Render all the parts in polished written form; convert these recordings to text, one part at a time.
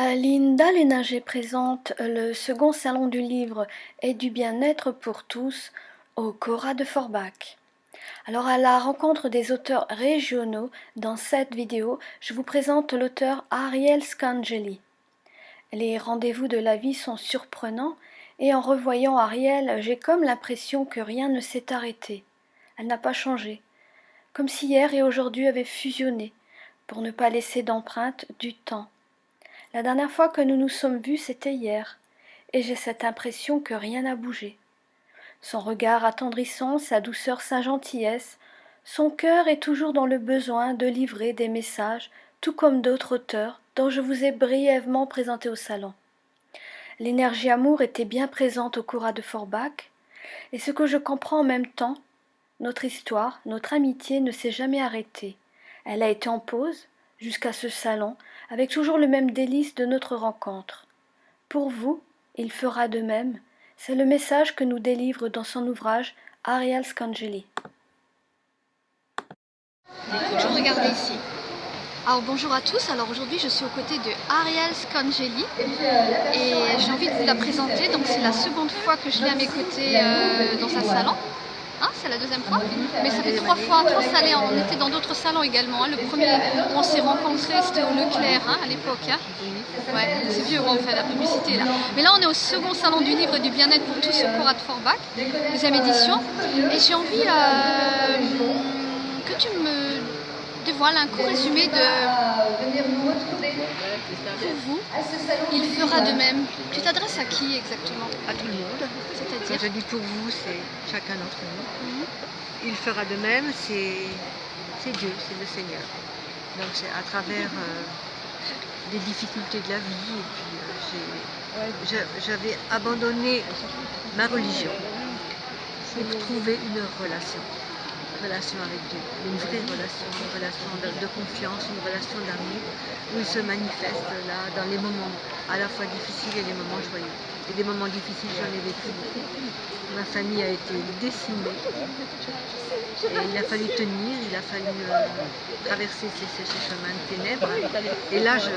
Linda Lénager présente le second salon du livre et du bien-être pour tous au Cora de Forbach. Alors à la rencontre des auteurs régionaux, dans cette vidéo, je vous présente l'auteur Ariel Scangeli. Les rendez-vous de la vie sont surprenants et en revoyant Ariel, j'ai comme l'impression que rien ne s'est arrêté. Elle n'a pas changé, comme si hier et aujourd'hui avaient fusionné, pour ne pas laisser d'empreinte du temps. La dernière fois que nous nous sommes vus, c'était hier, et j'ai cette impression que rien n'a bougé. Son regard attendrissant, sa douceur, sa gentillesse, son cœur est toujours dans le besoin de livrer des messages, tout comme d'autres auteurs dont je vous ai brièvement présenté au salon. L'énergie amour était bien présente au Cora de Forbach, et ce que je comprends en même temps, notre histoire, notre amitié ne s'est jamais arrêtée. Elle a été en pause, jusqu'à ce salon, avec toujours le même délice de notre rencontre. Pour vous, il fera de même. C'est le message que nous délivre dans son ouvrage Ariel Scangeli. Je regardais ici. Alors bonjour à tous, alors aujourd'hui je suis aux côtés de Ariel Scangeli et j'ai envie de vous la présenter, donc c'est la seconde fois que je l'ai à mes côtés dans un salon. Hein, c'est la deuxième fois, mais ça fait trois salons, on était dans d'autres salons également. Hein. Le premier où on s'est rencontrés c'était au Leclerc à l'époque. Hein. Ouais, c'est vieux on fait la publicité là. Mais là on est au second salon du livre et du bien-être pour tous au Cora de Forbach, deuxième édition. Et j'ai envie que tu me dévoiles un court résumé de pour vous, il fera de même. Tu t'adresses à qui exactement? À tout le monde. C'est-à-dire? Quand je dis pour vous, c'est chacun d'entre nous. Il fera de même, c'est Dieu, c'est le Seigneur. Donc c'est à travers des difficultés de la vie. Et puis j'avais abandonné ma religion pour trouver une relation avec Dieu, une vraie relation, une relation de confiance, une relation d'amour, où il se manifeste là dans les moments à la fois difficiles et les moments joyeux. Et des moments difficiles, j'en ai vécu beaucoup. Ma famille a été décimée et il a fallu tenir, il a fallu traverser ces chemins de ténèbres. Et là, j'ai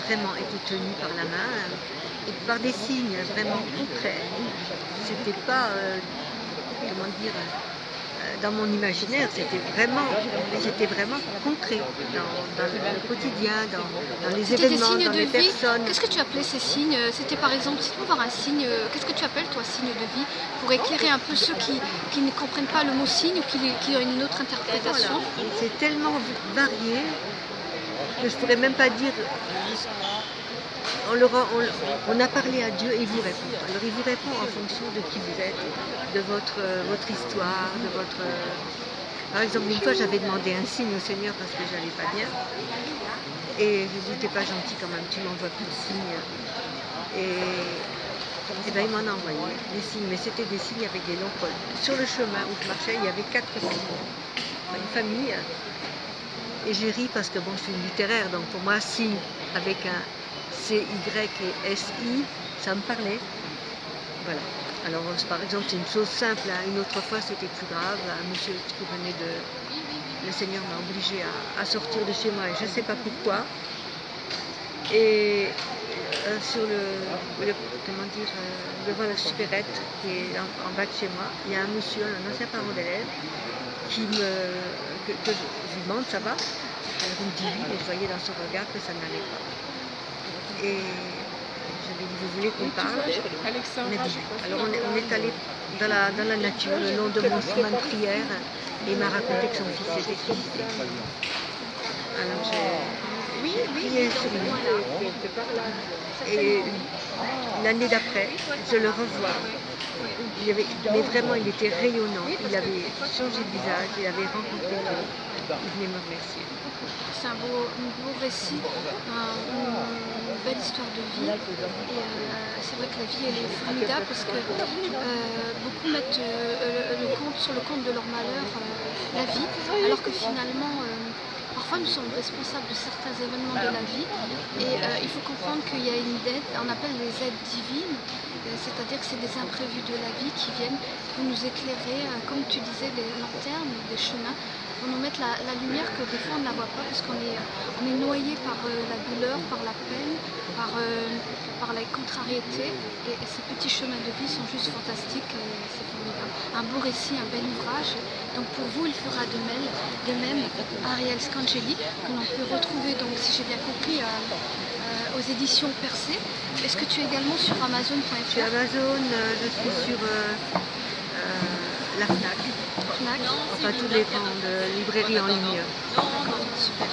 vraiment été tenue par la main et par des signes vraiment concrets. C'était pas, comment dire, dans mon imaginaire, c'était vraiment concret dans le quotidien, dans les événements, des signes dans de les vie. personnes. Qu'est-ce que tu appelais ces signes? C'était par exemple, si tu peux voir un signe, qu'est-ce que tu appelles toi signe de vie pour éclairer un peu ceux qui ne comprennent pas le mot signe ou qui ont une autre interprétation? Voilà. C'est tellement varié que je ne pourrais même pas dire. On a parlé à Dieu et il vous répond. Alors il vous répond en fonction de qui vous êtes, de votre histoire, de votre... Par exemple, une fois j'avais demandé un signe au Seigneur parce que j'allais pas bien. Et je lui ai dit, t'es pas gentil quand même, tu m'envoies plus de signes. Et ben, il m'en a envoyé des signes, mais c'était des signes avec des longs cols. Sur le chemin où je marchais, il y avait 4 signes. Une famille. Et j'ai ri parce que bon, je suis une littéraire, donc pour moi, signe avec un C, Y et S, I, ça me parlait. Voilà. Alors, par exemple, c'est une chose simple. Hein. Une autre fois, c'était plus grave. Un monsieur qui venait de... Le Seigneur m'a obligée à sortir de chez moi et je ne sais pas pourquoi. Et sur comment dire, devant la supérette qui est en bas de chez moi, il y a un monsieur, un ancien parent d'élève, que je lui demande, ça va? Alors il me dit oui, mais je voyais dans son regard que ça n'allait pas. Et je lui ai dit, vous voulez qu'on parle? Il m'a dit oui. Alors on est allé dans la nature, le long de mon chemin de prière, et il m'a raconté que son fils était suicidé. Alors j'ai prié sur lui. Et l'année d'après, je le revois. Mais vraiment, il était rayonnant. Il avait changé de visage, il avait rencontré Dieu. Il venait me remercier. C'est un beau récit, une belle histoire de vie. Et c'est vrai que la vie elle est formidable parce que beaucoup mettent sur le compte de leur malheur la vie, alors que finalement parfois nous sommes responsables de certains événements de la vie et il faut comprendre qu'il y a une aide, on appelle les aides divines, c'est-à-dire que c'est des imprévus de la vie qui viennent pour nous éclairer, comme tu disais, des lanternes, des chemins, pour nous mettre la lumière que des fois on ne la voit pas parce qu'on est noyé par la douleur, par la peine, par par les contrariétés, et ces petits chemins de vie sont juste fantastiques, c'est formidable. Un beau récit, un bel ouvrage. Donc pour vous, il fera de même Ariel Scangeli, que l'on peut retrouver, donc, si j'ai bien compris, aux éditions Percé. Est-ce que tu es également sur Amazon.fr? Sur Amazon, je suis sur la FNAC. Fnac. Enfin, tous les grandes librairies en ligne. Super.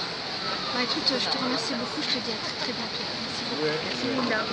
Bah écoute, je te remercie beaucoup, je te dis à très très bientôt. Merci beaucoup. Merci Linda.